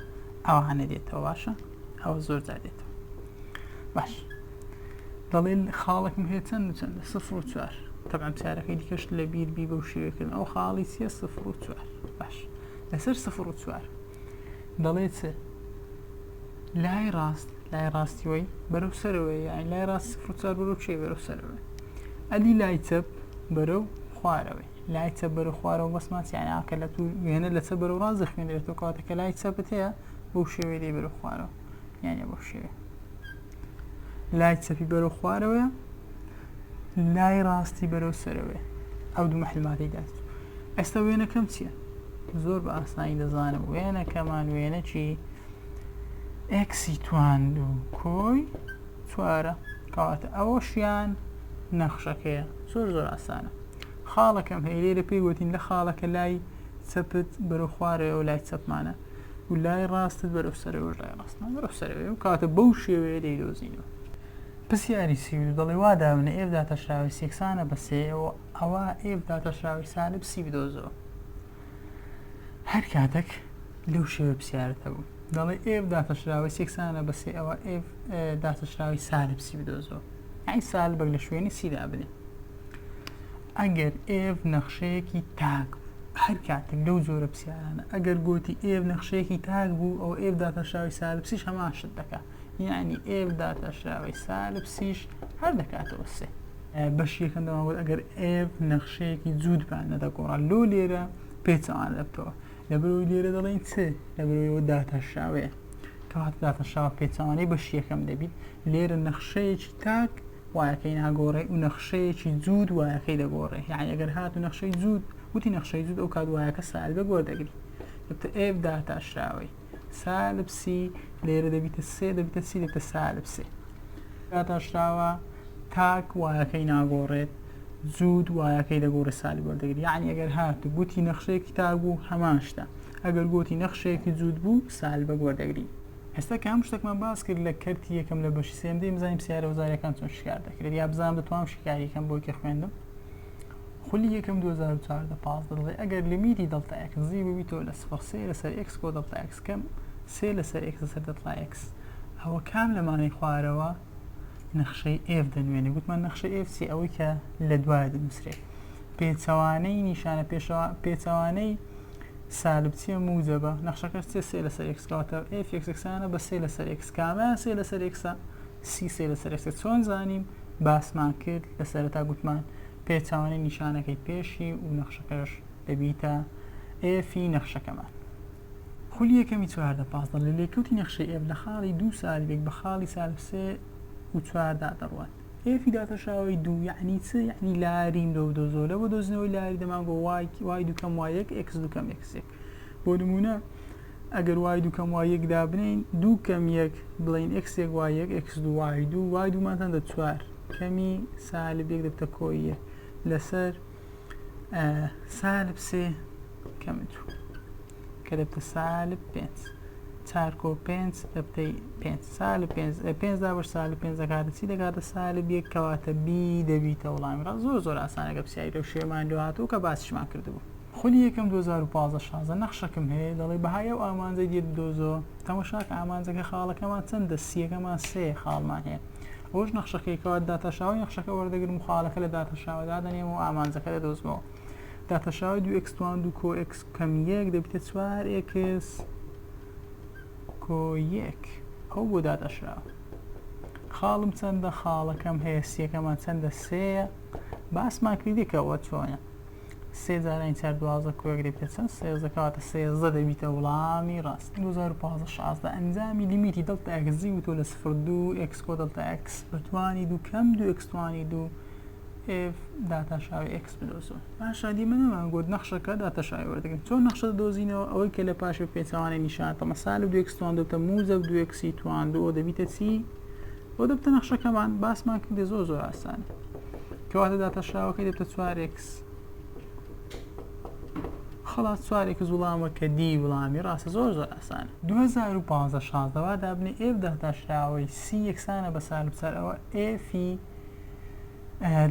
ئەوانە دێتەوە باشە ئەوە زۆر جار دێتەوە باش دەڵێن خاڵێکم هەیە چەند 0 و 4 طبعا پرسیارەکەی دیکەش لە بیر بی بەو شێوەیەکردن ئەو خاڵی چییە 0 و 4 باش لەسەر 0 و 4 دەڵێت چ لای ڕاست لای ڕاستیەوەی بەرەو سەرەوەی یانی لای ڕاست 0 و 4 بەرەو چێ بەرەو سەرەوەی ئەدی لای چەپ بەرەو خوارەوەی لای چەپ بەرەو خوارەوە بەسمان یانی ئاکە لە تو وێنە لە چەپ بەرەو ڕاست دەخوێنرێتەوە کاتێکە لای چەپت هەیە بەو شێوەیە دێ بەرەو خوارەوە یانە بەو شێوەیە لای چەپی بەرەو خوارەوەیە لای ڕاستی بەرەو سەرەوەی ئەو دوو مەحلماتەی دات ئێستا وێنەکەم چییە زۆر بە ئاسانی دەزانم وێنەکەمان وێنەکی ئێکسی توان و کۆی چوارە کەواتە ئەوەشیان نەخشەکەیە زۆر ئاسانە خاڵەکەم هەیە لێرە پێی گوتین لە خاڵەکە لای چەپت بەرەو خوارەوە و لای چەپمانە و لای ڕاستت بەرەو سەرەوە لای ڕاستمان بەرەو سەرەوەی و کاتە بەو شێوەیە دەیدۆزینەوە پرسیاری سی دەڵێ وا دامنە ئێف داتە شاوی سێکسانە بە سێەوە ئەوە ئێف داتە شاوی سالب سی بدۆزەوە هەر کاتێک لەو شێوە پرسیارەتە بوو دەڵێ ئێف داتە شاوی سێکسانە بە سێ ئەوە ئێف داتە شاوی سالب سی بدۆزەوە یعنی سالبەک لە شوێنی سیدا بنێ ئەگەر ئێف نەخشەیەکی تاک هەر کاتێک لەو جۆرە پرسیارانە ئەگەر گوتی ئێف نەخشەیەکی تاک بوو ئەو ئێف داتە شاوی سالب سیش هەمان شت دەکات یعنی ئێف داتە شاوی سالب سیش هەر دەکاتەوە سێ بەش یەکەم دەماوەت ئەگەر ئێف نەخشەیەکی جوود بان نەدەگۆڕا لۆ لێرە پێچەوان دەبتەوە لەبەرەوەی لێرە دەڵێن چ لەبەرەوەیەوە داتە شاوەیە کەواتە داتە شاوە پێچەوانەی بەش یەکەم دەبیت لێرە نەخشەیەکی تاک وایەکەی ناگۆڕێ و نەخشەیەکی جوود وایەکەی دەگۆڕێ یعنی ئەگەر هات و نەخشەی جوود وتی نەخشەی جوود ئەو کات وایەکە سالبە گۆردەگری دەبتە ئێف داتە شاوەی سالب سی لێرە دەبیتە سێ دەبیتە سی دەبتە سالب سێ داتە شاوە تاک وایەکەی ناگۆڕێت زوود وایەکەی دەگۆڕێ سالب وەردەگری یعنی ئەگەر هات و گوتی نەخشەیەکی تاک بوو هەمان شتە ئەگەر گوتی نەخشەیەکی جوود بوو سالبە گۆردەگری هێستا کە هەموو شتێکمان باس کرد لە کەرتی یەکەم لە بەشی سێم دەی بزانین پرسیارە وەزاریەکان چۆن شکار دەکرێت یا بزانم دەتوانم شکاری یەکەم بۆی کە خوێندم خولی یەکەم 2014 دەڵێ ئەگەر لیمیتی دڵتا ئەکسزی ببیتەوە لە سفر سێ لەسەر ئێکس کۆ دڵتا ئەکس کەم سێ لەسەر ئێکس لەسەر دڵتا ئێکس ئەوە کام لەمانەی خوارەوە نەخشەی ئێف دەنوێنێ گوتمان نەخشە ئێف چی ئەوەی کە لە دوایە دەنووسرێت پێچەوانەی نیشانە پێچەوانەی سالب چیە موجبە نەخشەکە سێ لەسەر ئێکس کەواتە ئێف یەکسەکسانە بە سێ لەسەر ئێکس کامیان سێ لەسەر ئێکسە سی سێ لەسەر ئێکس چۆن زانیم باسمان کرد لە سەرەتا گوتمان پێچەوانەی نیشانەکەی پێشی و نەخشەکەش دەبیتە ئێفی نەخشەکەمان خولی یەکەمی 14 لە لێکەوتی نەخشەی ئێف لە خاڵی دوو سالبێک بە خاڵی سالب سێ و 4 دەڕوات ئێفی داتە شاوەی دوو یعنی چ یعنی لاریم دۆزۆ لە بۆ دۆزنەوەی لاری دەمان بۆ وای دووکەم وایەک ئێکس دووکەم ئێکسێک بۆ نمونە ئەگەر وای دووکەم وایەک دابنین دووکەم یەک بڵین ئێکسێک وایەک ئێکس دوو وای دوومانتەن دە 4 کەمی سالبێک دەبتە کۆی لەسەر سالب سێ کەم دوو کە دەبتە سالب 5 4 کۆ 5 دەبتەی 5 سالب 5 دابش سالب 5 دەکاتە چی دەکاتە سالب یەک کەواتە بی دەبیتە وەڵامی ڕاست زۆر ئاسانە گە پرسیاری لەو شێمان لێ هاتووە کە باسیشمان کردبوو خولی یەکەم 2015 نەخشەکەم هەیە دەڵێ بەهایە و ئامانجەی دێت بدۆزەوە تەماشاکە ئامانجەکە خاڵەکەمان چەندە سیەکەمان سێ خاڵمان هەیە ئەوش نەخشەکەی کەوات داتەشاوی نەخشەکە وەردەگرم و خاڵەکە لە داتەشاوە دادەنێم و ئامانجەکە دەدۆزمەوە داتەشاوی 2 ئێکس توان 2 کۆ ئێکس کەم یەک دەبیتە 4 ئێکس کۆ یەک ئەو بۆ داتەشاوە خاڵم چەندە خاڵەکەم هەیە سیەکەمان چەندە سێیە باسمان کردیکەوە چۆنە سێ جارین 4 12 کۆیەک دەبیتە چەند سێزەکەواتە سێزدە دەبیتە وڵامی ڕاست 2015 ئەنجامی لیمیتی دڵتا ئەکس زی وتۆ لە 0 2 ئێکس کۆ دڵتا ئەکس بەتوانی دوو کەم 2 ئێکس توانی 2 f داتاشاوی x بدۆزەوە. باشە دیمەنەوە گوت نەخشەکە داتاشاوی وەردەگرن. چۆن نەخشە دۆزینەوە ئەوەی کە لە پاشە پێچەوانەی نیشان تەمە سالب 2x توان دەبتە موجب 2x توان 2 دەبیتە چی؟ بۆ دەبتە نەخشەکەمان باسمان کردێ زۆر ئاسانە. کەواتە داتاشاوەکەی دەبتە 4x. خلاص 4x وڵامە کە دی وڵامی ڕاستە زۆر ئاسانە. 2015 16 دابنێ f داتاشاوی c یەکسانە بە سالب 4 ئەوە f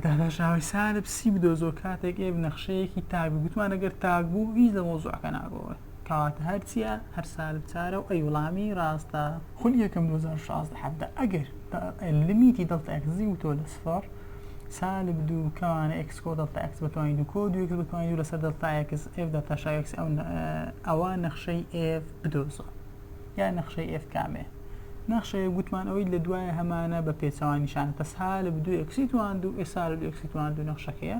داتاشاوی سالب c بدۆزەوە کاتێک f نەخشەیەکی تاک بوو. گوتمان ئەگەر تاک بوو هیچ لە مۆزوعەکە ناگۆڕێت. کەواتە هەرچیە هەر سالب 4 و ئەی وڵامی ڕاستە. خول یەکەم 2016 ئەگەر لیمیتی دڵتا x زیوتۆ لە سفر سالب 2 کەوانە x کۆ دڵتا x بتوانین 2 کۆ 2x بتوانین 2 لەسەر دڵتا x f داتاشاوی x ئەوە نەخشەی f بدۆزەوە یا نەخشەی f کامێ. نەخشەیە گوتمان ئەوەی لە دوایە هەمانە بە پێچەوانی نیشانە سالب 2x توان 2 سالب 2x توان 2 نەخشەکەیە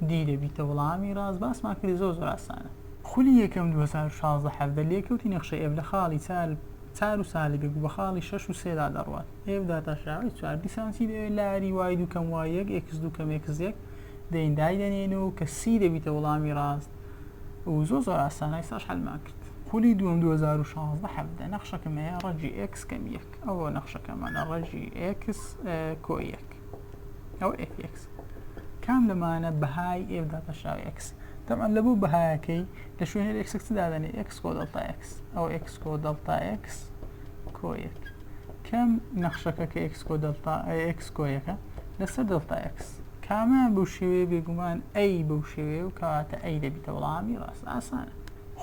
دی دەبیتە وڵامی ڕاست. باسمان کردی زۆر ئاسانە. خولی یەکەم 2016 حەفدە لێکەوتی نەخشەی f لە خاڵی سالب 4 و سالب 1 بە خاڵی 6 و 3 دا دەڕوات. f داتاشاوی 4 دیسانسی دەوێت لاری وای دووکەم وای 1 x دووکەم x 1 دەین دایدەنێنەوە کە c دەبیتە وڵامی ڕاست و زۆر ئاسانە. ئێستاش هەڵمان کرد. خولی دووەم 2016 حەفدە نەخشەکەم هەیە ڕەجی x کەم 1 ئەوە نەخشەکەمانە ڕەجی x کۆ 1 ئەوە fx کام لەمانە بەهای f داتاشاوی x. طبعا لەبوو بەهایەکەی لە شوێنێ x چ دادەنێ x کۆ دڵتا x ئەو x کۆ دڵتا x کۆ 1 کەم نەخشەکە کە x کۆ دڵتا x کۆ 1 لەسەر دڵتا x کامان بەو شێوەیە بێگومان ئەی بەو شێوەیە و کەواتە ئەی دەبیتە وڵامی ڕاست ئاسانە.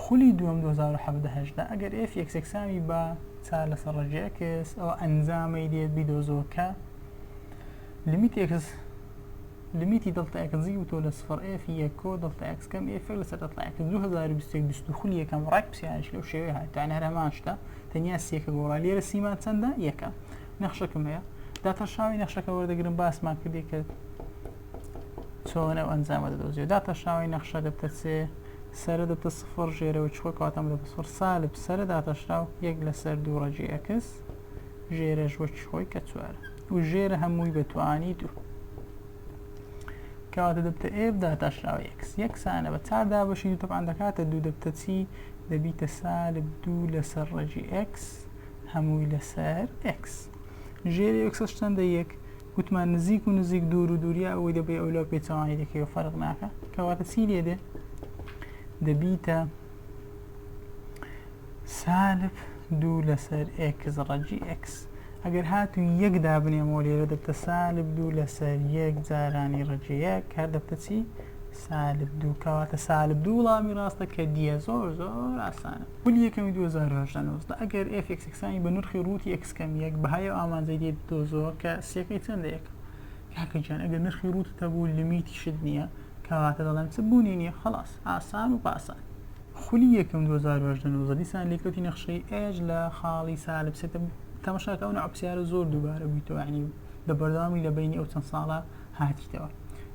خولی دووەم 2017 ئەگەر f x یەکسامی بە 4 لەسەر ڕەجی x ئەوە ئەنجامەی دێت بیدۆزەوە کە لیمیتی دڵتا x زیوتۆ لە سفر f یەک کۆ دڵتا x کەم f لەسەر دڵتا x 2021 خولی یەکەم ڕێک پرسیارش لەو شێوەیە هاتوانە هەر هەمان شتە تەنیا سێکە گۆڕا لێرە سیمان چەندە یەکە. نەخشەکەم هەیە داتاشاوی نەخشەکە وەردەگرن باسمان کردی کە چۆن ئەو ئەنجامە دەدۆزیەوە. داتاشاوی نەخشە دەبتە چێ سەرە دەبتە سفر ژێرەوە چخۆی کاتەم دەبتە سفر سالب سەرە داتاشاو 1 لەسەر 2 ڕەجی x ژێرەش وە چخۆی کە 4 و ژێرە هەمووی بەتوانی 2 کەواتە دەبتە f داتاشاوی x یەکسانە بە 4 دابەشی طبعا دەکاتە 2 دەبتە چی دەبیتە سالب 2 لەسەر ڕەجی x هەمووی لەسەر x ژێرە x چەندە 1 گوتمان نزیک و نزیک دوور و دووریە ئەوەی دەبێ ئەو لەو پێچەوانی دەکەوە فەرق ناکە کەواتە چی لێدێ دەبیتە سالب 2 لەسەر x ڕەجی x. ئەگەر هاتووی یەک دابنێمەوە لێرە دەبتە سالب 2 لەسەر 1 جارانی ڕەجی 1 هەر دەبتە چی سالب 2 کەواتە سالب 2 وڵامی ڕاستە کە دیە زۆر ئاسانە. خولی یەکەمی 2019 ئەگەر f x یەکسانی بە نرخی ڕووتی x کەم 1 بەهای ئەو ئامانجەی دێت بدۆزەوە کە سێکەی چەندە یەک کاکەجان ئەگەر نرخی ڕووتت هەبوو لیمیتی شت نییە کەواتە دەڵێم چ بوونی نییە خلاص ئاسان و پاسان. خولی یەکەم 2019 دیسان لێکەوتی نەخشەی h لە خاڵی سالب 3 تەماشاکە ئەو نوع پرسیارە زۆر دووبارە بوویتەوە یعنی لە بەردەوامی لە بینی ئەو چەند ساڵە هاتیتەوە.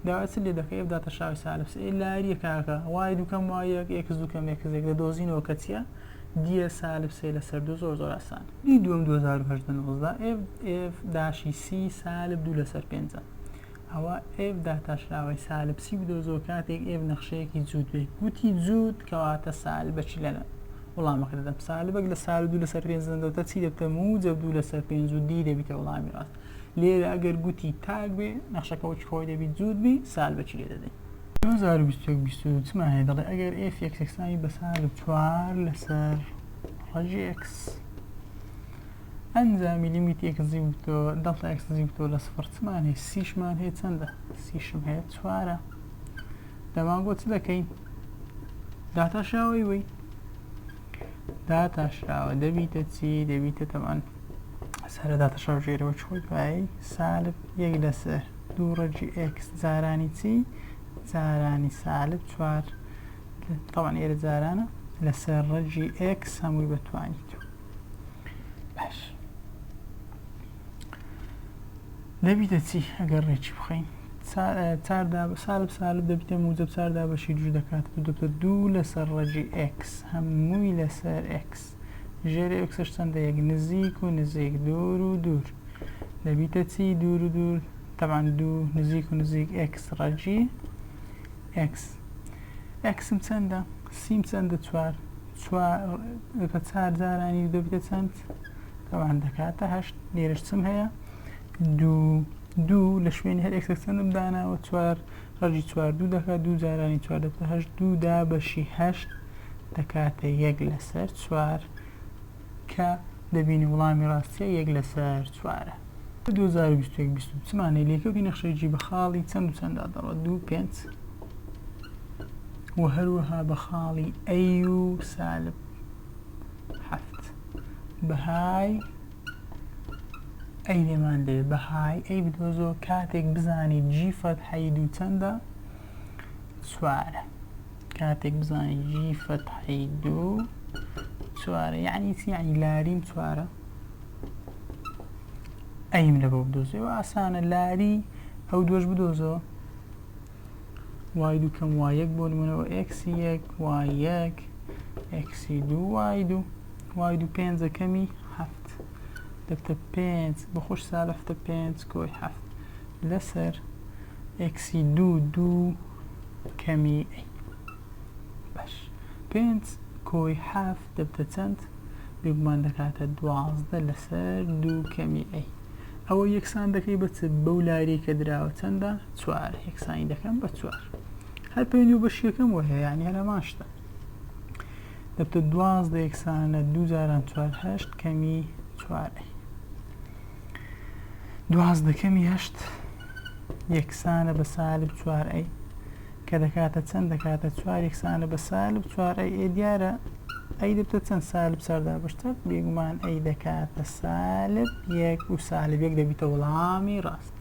داوات لێ دەکەی f داتاشاوی سالب 3 لاریە کاکە وای دووکەم وای 1 x دووکەم x دەدۆزینەوە کە چییە دیە سالب 3 لەسەر 2 زۆر ئاسان. دی دووەم 2019 f داشی c سالب 2 لەسەر 5 ئەوە f داتاشاوی سالب c بدۆزەوە کاتێک f نەخشەیەکی جوود بێت. گوتی جوود کەواتە سالبەچی لەنە وڵامەکە دەدەم سالبەک لە سالب 2 لەسەر 5 دەدەوتە چی دەبتە موجب 2 لەسەر 5 و دی دەبیتە وڵامی ڕاست. لێرە ئەگەر گوتی تاک بێ نەخشەکە وەکی خۆی دەبیت جوود بی سالبەچی لێ دەدەین. 2021 چمان هەیە دەڵێ ئەگەر f یەکسانی بە سالب 4 لەسەر ڕەجی x ئەنجامی لیمیتی x زیوتۆ دڵتا x زیوتۆ لە سفر چمان هەیە سیشمان هەیە چەندە سیشم هەیە 4 دەمانگۆ چ دەکەین داتاشاوی وی داتاشاوە دەبیتە چی دەبیتە تەمان سەرە داتاشاو ژێرەوە چۆی دوایی سالب 1 لەسەر 2 ڕەجی x جارانی چی جارانی سالب 4 طبعا ئێرە جارانە لەسەر ڕەجی x هەمووی بەتوانیت. باش دەبیتە چی ئەگەر ڕێکی بخەین سالب دەبیتە موجب 4 دابەشی 2 دەکاتە دەبتە 2 لەسەر ڕەجی x هەمووی لەسەر x ژێرە x چەندە 1 نزیک و نزیک دوور و دوور دەبیتە چی دوور و دوور طبعا دو نزيك و نزيك اكس ڕەجی اكس اكسم چەندە سیم چەندە چوار بە چار جارانی دەبێتە چەند طبعا دەکاتە هەشت لێرەش چم هەیە دوو لە شوێنی هەر ئەکسەک چەندم داناوە چوار ڕەجی چوار دوو دەکات دوو جارانی چوار دەبێتە هەشت دوودا بەشی هەشت دەکاتە یەک لەسەر چوار کە دەبینی وڵامی ڕاستیە یەک لەسەر چوارە 2021 چمانەی لێکەوتی نەخشەیەکی بە خاڵی چەند و چەندا دەڕۆ 2 5 و هەروەها بە خاڵی ئەی و سالب هەفت بەهای ئەی لێمان لێ بەهای ئەی بدۆزۆ کاتێک بزانی جی فەتحەی دوو چەندە چوارە کاتێک بزانی جی فەتحەی دوو چوارە یعنی چی یعنی لاریم چوارە ئەیم لە بۆ بدۆزێەوە ئاسانە لاری ئەو دوۆش بدۆزەوە وای دوو کەم وای یەک بۆ نمونەوە ئێکسی یەک وای یەک ئێکسی دوو وای دوو پێنجە کەمی هەفت دەبتە پێنج بەخۆش سالەفتە پێنج کۆی هەفت لەسەر ئێکسی دوو کەمی ئەی باش پێنج کۆی هەفت دەبتە چەند بێگومان دەکاتە 12 لەسەر دوو کەمی ئەی ئەوە یەکسان دەکەی بە چ بەو لاری کە دراوە چەندە چوار یەکسانی دەکەم بە چوار هەر پەیوەندی و بەشیەکەم وە هەیە یعنی هەرەمان شتە دەبتە 12 یەکسانە دوو جاران چوار هەشت کەمی چوار ئەی 12 کەمی هەشت یەکسانە بە سالب چوار ئەی کە دەکاتە چەند دەکاتە چوار یەکسانە بە سالب چوار ئەی دیارە ئەی دەبتە چەند سالب سەردا بەشتر بێگومان ئەی دەکاتە سالب یەک و سالب یەک دەبیتە وەڵامی ڕاست